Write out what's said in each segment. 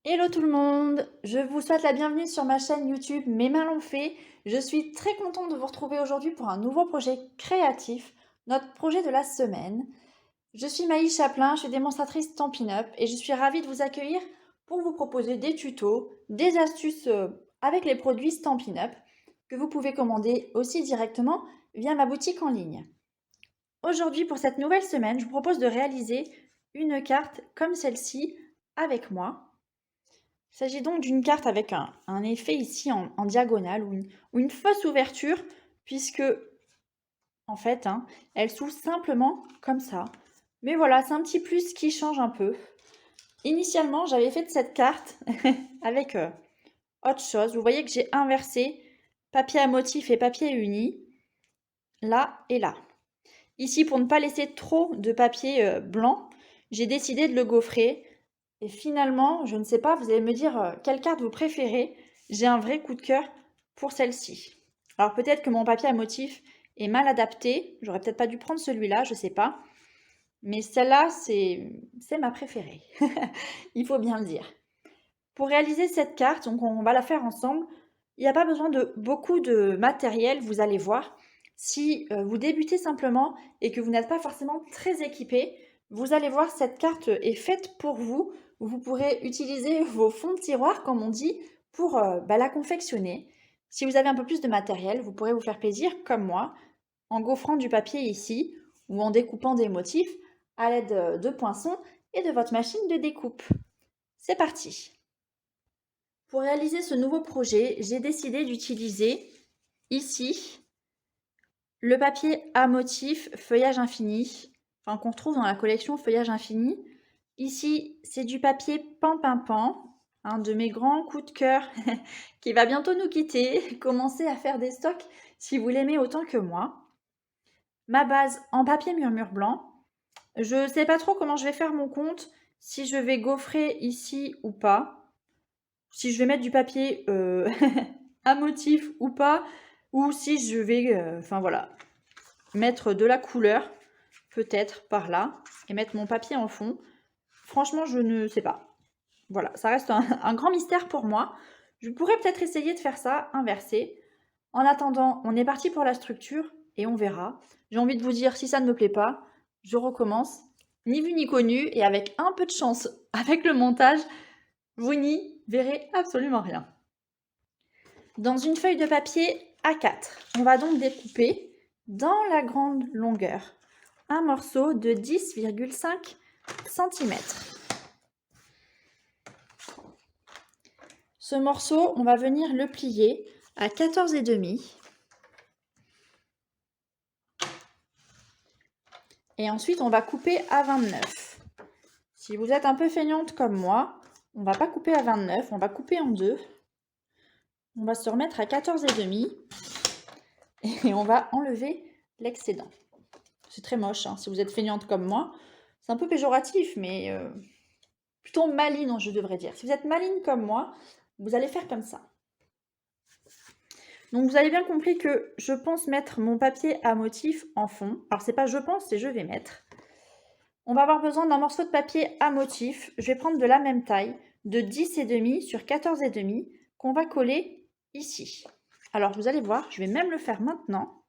Hello tout le monde, je vous souhaite la bienvenue sur ma chaîne YouTube Mes mains l'ont fait. Je suis très contente de vous retrouver aujourd'hui pour un nouveau projet créatif, notre projet de la semaine. Je suis Maï Chaplin, je suis démonstratrice Stampin' Up et je suis ravie de vous accueillir pour vous proposer des tutos, des astuces avec les produits Stampin' Up que vous pouvez commander aussi directement via ma boutique en ligne. Aujourd'hui, pour cette nouvelle semaine, je vous propose de réaliser une carte comme celle-ci avec moi. Il s'agit donc d'une carte avec un effet ici en diagonale ou une fausse ouverture puisque en fait elle s'ouvre simplement comme ça. Mais voilà, c'est un petit plus qui change un peu. Initialement, j'avais fait de cette carte avec autre chose. Vous voyez que j'ai inversé papier à motif et papier uni là et là. Ici, pour ne pas laisser trop de papier blanc, j'ai décidé de le gaufrer. Et finalement, je ne sais pas, vous allez me dire quelle carte vous préférez. J'ai un vrai coup de cœur pour celle-ci. Alors peut-être que mon papier à motif est mal adapté. J'aurais peut-être pas dû prendre celui-là, je ne sais pas. Mais celle-là, c'est ma préférée. Il faut bien le dire. Pour réaliser cette carte, donc on va la faire ensemble, il n'y a pas besoin de beaucoup de matériel, vous allez voir. Si vous débutez simplement et que vous n'êtes pas forcément très équipé, vous allez voir, cette carte est faite pour vous. Vous pourrez utiliser vos fonds de tiroir, comme on dit, pour la confectionner. Si vous avez un peu plus de matériel, vous pourrez vous faire plaisir, comme moi, en gaufrant du papier ici ou en découpant des motifs à l'aide de poinçons et de votre machine de découpe. C'est parti! Pour réaliser ce nouveau projet, j'ai décidé d'utiliser ici le papier à motif Feuillage Infini, enfin, qu'on trouve dans la collection Feuillage Infini. Ici, c'est du papier Pan Pin Pan, un de mes grands coups de cœur qui va bientôt nous quitter. Commencez à faire des stocks si vous l'aimez autant que moi. Ma base en papier murmure blanc. Je ne sais pas trop comment je vais faire mon compte, si je vais gaufrer ici ou pas. Si je vais mettre du papier à motif ou pas, ou si je vais, enfin voilà, mettre de la couleur, peut-être par là, et mettre mon papier en fond. Franchement, je ne sais pas. Voilà, ça reste un grand mystère pour moi. Je pourrais peut-être essayer de faire ça, inversé. En attendant, on est parti pour la structure et on verra. J'ai envie de vous dire, si ça ne me plaît pas, je recommence. Ni vu ni connu, et avec un peu de chance avec le montage, vous n'y verrez absolument rien. Dans une feuille de papier A4, on va donc découper dans la grande longueur un morceau de 10,5 cm. Ce morceau, on va venir le plier à 14,5. Et ensuite, on va couper à 29. Si vous êtes un peu feignante comme moi, on ne va pas couper à 29, on va couper en deux. On va se remettre à 14,5 et on va enlever l'excédent. C'est très moche, hein, si vous êtes feignante comme moi. C'est un peu péjoratif, mais plutôt maligne, je devrais dire. Si vous êtes maligne comme moi, vous allez faire comme ça. Donc vous avez bien compris que je pense mettre mon papier à motif en fond. Alors c'est pas je pense, c'est je vais mettre. On va avoir besoin d'un morceau de papier à motif. Je vais prendre de la même taille, de 10,5 sur 14,5, qu'on va coller ici. Alors vous allez voir, je vais même le faire maintenant.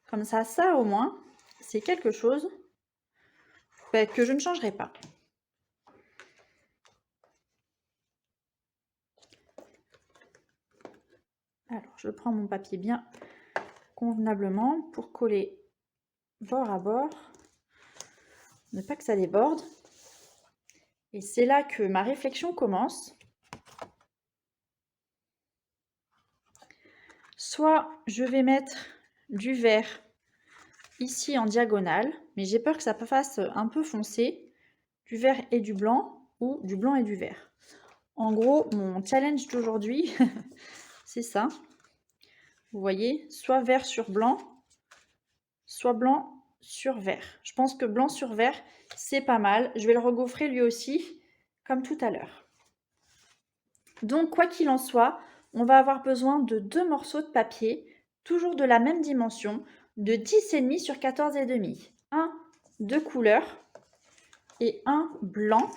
Comme ça au moins, c'est quelque chose que je ne changerai pas. Alors, je prends mon papier bien convenablement pour coller bord à bord, ne pas que ça déborde. Et c'est là que ma réflexion commence. Soit je vais mettre du vert ici en diagonale, mais j'ai peur que ça fasse un peu foncé, du vert et du blanc, ou du blanc et du vert. En gros, mon challenge d'aujourd'hui, c'est ça. Vous voyez, soit vert sur blanc, soit blanc sur vert. Je pense que blanc sur vert, c'est pas mal. Je vais le regaufrer lui aussi, comme tout à l'heure. Donc, quoi qu'il en soit, on va avoir besoin de 2 morceaux de papier, toujours de la même dimension, de 10,5 sur 14,5. Un de couleur et un blanc.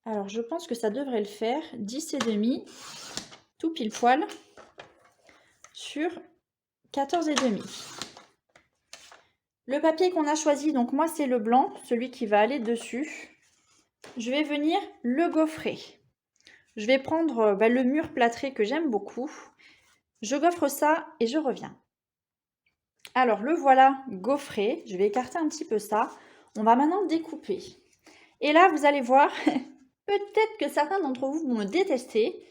Alors, je pense que ça devrait le faire. 10,5, tout pile poil, sur 14,5. Le papier qu'on a choisi, donc moi c'est le blanc, celui qui va aller dessus. Je vais venir le gaufrer. Je vais prendre le mur plâtré que j'aime beaucoup. Je gaufre ça et je reviens. Alors le voilà gaufré. Je vais écarter un petit peu ça. On va maintenant découper. Et là, vous allez voir, peut-être que certains d'entre vous vont me détester,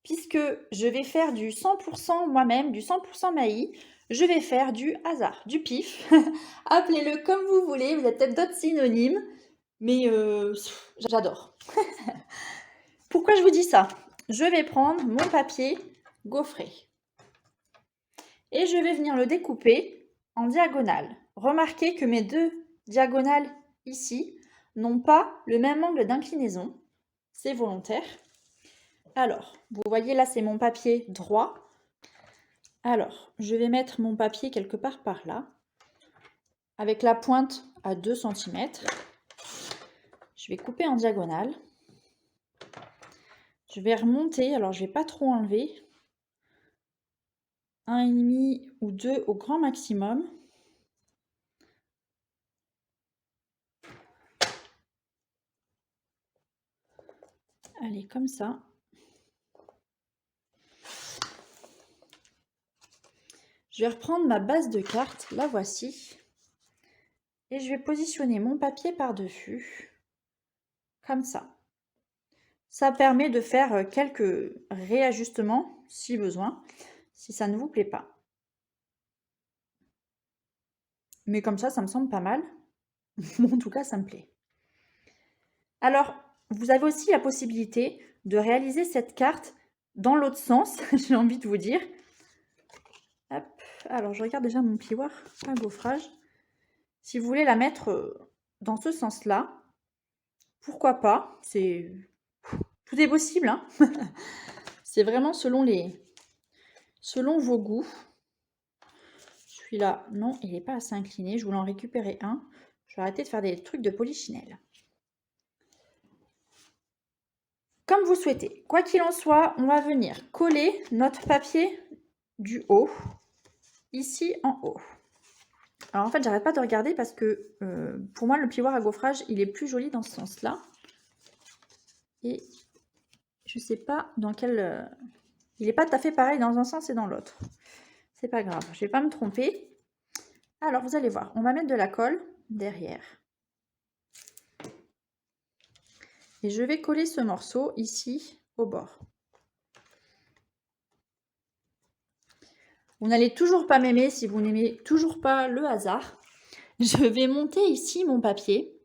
puisque je vais faire du 100% moi-même, du 100% Maï. Je vais faire du hasard, du pif. Appelez-le comme vous voulez, vous avez peut-être d'autres synonymes, mais j'adore. Pourquoi je vous dis ça? Je vais prendre mon papier gaufré et je vais venir le découper en diagonale. Remarquez que mes deux diagonales ici n'ont pas le même angle d'inclinaison. C'est volontaire. Alors, vous voyez là, c'est mon papier droit. Alors, je vais mettre mon papier quelque part par là, avec la pointe à 2 cm. Je vais couper en diagonale. Je vais remonter, alors je ne vais pas trop enlever. 1,5 ou 2 au grand maximum. Allez, comme ça. Je vais reprendre ma base de carte, la voici. Et je vais positionner mon papier par-dessus, comme ça. Ça permet de faire quelques réajustements, si besoin, si ça ne vous plaît pas. Mais comme ça me semble pas mal. En tout cas, ça me plaît. Alors, vous avez aussi la possibilité de réaliser cette carte dans l'autre sens, j'ai envie de vous dire. Hop. Alors, je regarde déjà mon plioir à gaufrage. Si vous voulez la mettre dans ce sens-là, pourquoi pas? Tout est possible, hein. C'est vraiment selon vos goûts. Celui-là, non, il n'est pas assez incliné. Je voulais en récupérer un. Je vais arrêter de faire des trucs de polichinelle. Comme vous souhaitez. Quoi qu'il en soit, on va venir coller notre papier du haut, ici en haut. Alors en fait, j'arrête pas de regarder parce que pour moi, le plioir à gaufrage, il est plus joli dans ce sens-là. Et je sais pas dans quel... il n'est pas tout à fait pareil dans un sens et dans l'autre. C'est pas grave, je vais pas me tromper. Alors, vous allez voir, on va mettre de la colle derrière. Et je vais coller ce morceau ici au bord. Vous n'allez toujours pas m'aimer si vous n'aimez toujours pas le hasard. Je vais monter ici mon papier.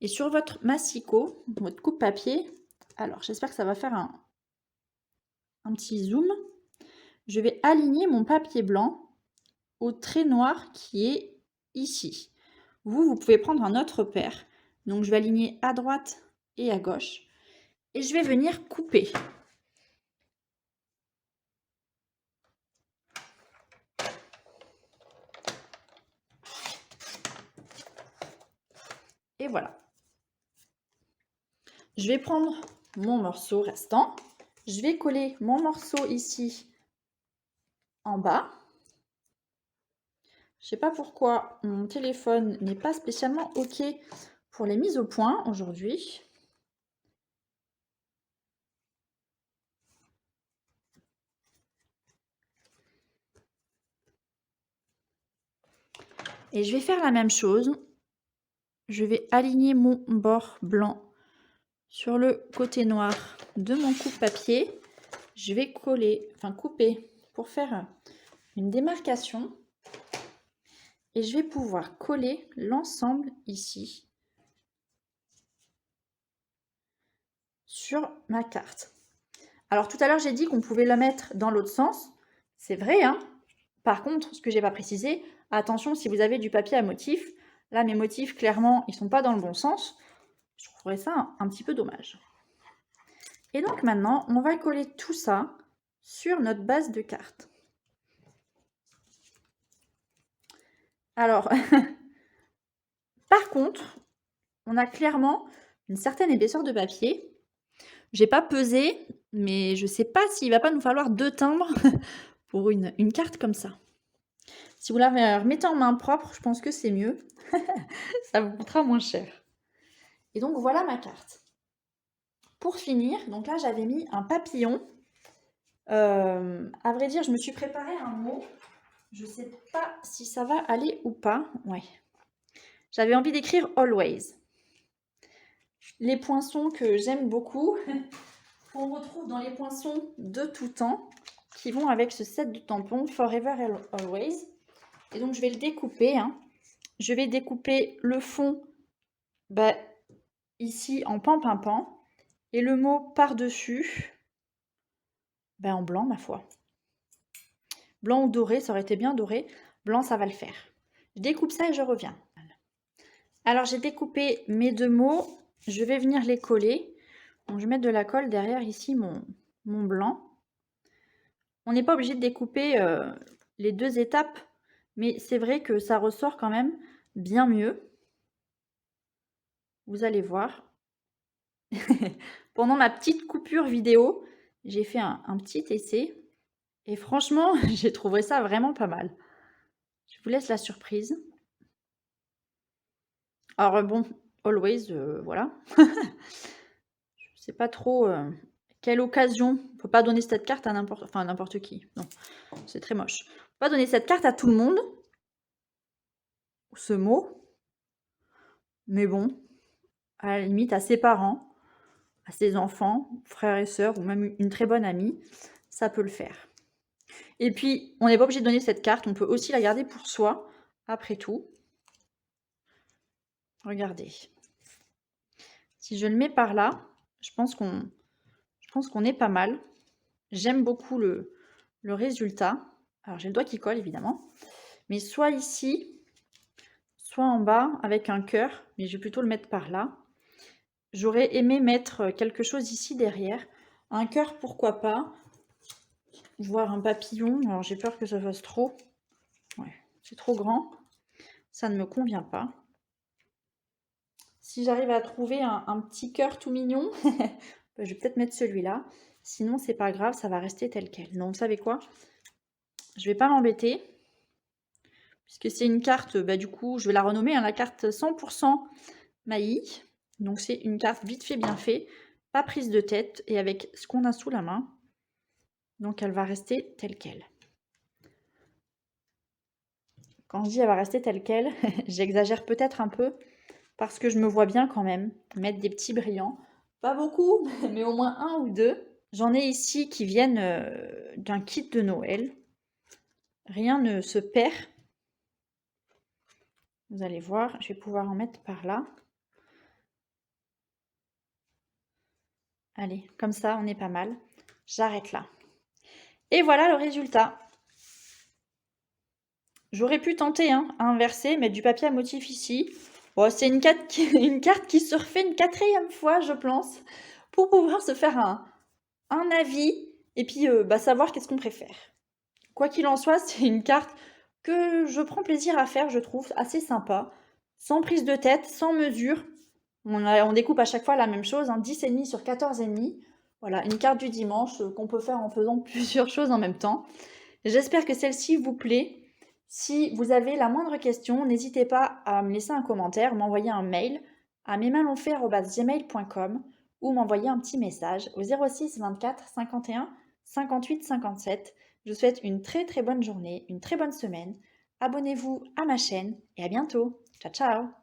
Et sur votre massicot, votre coupe-papier, alors j'espère que ça va faire un petit zoom. Je vais aligner mon papier blanc au trait noir qui est ici. Vous pouvez prendre un autre paire. Donc je vais aligner à droite et à gauche. Et je vais venir couper. Et voilà. Je vais prendre mon morceau restant. Je vais coller mon morceau ici en bas. Je ne sais pas pourquoi mon téléphone n'est pas spécialement OK pour les mises au point aujourd'hui. Et je vais faire la même chose. Je vais aligner mon bord blanc sur le côté noir de mon coupe-papier. Je vais couper pour faire une démarcation. Et je vais pouvoir coller l'ensemble ici sur ma carte. Alors tout à l'heure, j'ai dit qu'on pouvait la mettre dans l'autre sens. C'est vrai, hein. Par contre, ce que j'ai pas précisé, attention si vous avez du papier à motif. Là, mes motifs, clairement, ils sont pas dans le bon sens. Je trouverais ça un petit peu dommage. Et donc maintenant, on va coller tout ça sur notre base de carte. Alors, par contre, on a clairement une certaine épaisseur de papier. J'ai pas pesé, mais je sais pas s'il va pas nous falloir 2 timbres pour une carte comme ça. Si vous la remettez en main propre, je pense que c'est mieux. Ça vous coûtera moins cher. Et donc voilà ma carte. Pour finir, donc là j'avais mis un papillon. À vrai dire, je me suis préparé un mot. Je sais pas si ça va aller ou pas. Ouais. J'avais envie d'écrire always. Les poinçons que j'aime beaucoup, qu'on retrouve dans les poinçons de tout temps, qui vont avec ce set de tampons Forever Always. Et donc je vais le découper. Je vais découper le fond ici en pan-pan-pan et le mot par-dessus en blanc, ma foi. Blanc ou doré, ça aurait été bien doré. Blanc, ça va le faire. Je découpe ça et je reviens. Alors, j'ai découpé mes 2 mots. Je vais venir les coller. Donc, je vais mettre de la colle derrière ici mon blanc. On n'est pas obligé de découper les 2 étapes, mais c'est vrai que ça ressort quand même bien mieux. Vous allez voir. Pendant ma petite coupure vidéo, j'ai fait un petit essai. Et franchement, j'ai trouvé ça vraiment pas mal. Je vous laisse la surprise. Alors bon, always, voilà. Je sais pas trop quelle occasion. On peut pas donner cette carte à n'importe qui. Non, c'est très moche. On peut pas donner cette carte à tout le monde. Ce mot. Mais bon, à la limite, à ses parents, à ses enfants, frères et sœurs, ou même une très bonne amie, ça peut le faire. Et puis, on n'est pas obligé de donner cette carte. On peut aussi la garder pour soi, après tout. Regardez. Si je le mets par là, je pense qu'on est pas mal. J'aime beaucoup le résultat. Alors, j'ai le doigt qui colle, évidemment. Mais soit ici, soit en bas, avec un cœur. Mais je vais plutôt le mettre par là. J'aurais aimé mettre quelque chose ici derrière. Un cœur, pourquoi pas. Voire un papillon. Alors, j'ai peur que ça fasse trop. Ouais, c'est trop grand. Ça ne me convient pas. Si j'arrive à trouver un petit cœur tout mignon, je vais peut-être mettre celui-là. Sinon, c'est pas grave, ça va rester tel quel. Donc, vous savez quoi? Je vais pas m'embêter. Puisque c'est une carte, du coup, je vais la renommer la carte 100% Maï. Donc, c'est une carte vite fait, bien fait. Pas prise de tête et avec ce qu'on a sous la main. Donc, elle va rester telle quelle. Quand je dis elle va rester telle quelle, j'exagère peut-être un peu. Parce que je me vois bien quand même mettre des petits brillants. Pas beaucoup, mais au moins 1 ou 2. J'en ai ici qui viennent d'un kit de Noël. Rien ne se perd. Vous allez voir, je vais pouvoir en mettre par là. Allez, comme ça, on est pas mal. J'arrête là. Et voilà le résultat. J'aurais pu tenter à inverser, mettre du papier à motif ici. Bon, c'est une carte qui se refait une 4e fois, je pense, pour pouvoir se faire un avis et puis savoir qu'est-ce qu'on préfère. Quoi qu'il en soit, c'est une carte que je prends plaisir à faire, je trouve assez sympa, sans prise de tête, sans mesure. On découpe à chaque fois la même chose, 10,5 sur 14,5. Voilà, une carte du dimanche qu'on peut faire en faisant plusieurs choses en même temps. J'espère que celle-ci vous plaît. Si vous avez la moindre question, n'hésitez pas à me laisser un commentaire, m'envoyer un mail à mesmainslonfait@gmail.com ou m'envoyer un petit message au 06 24 51 58 57. Je vous souhaite une très très bonne journée, une très bonne semaine. Abonnez-vous à ma chaîne et à bientôt. Ciao ciao!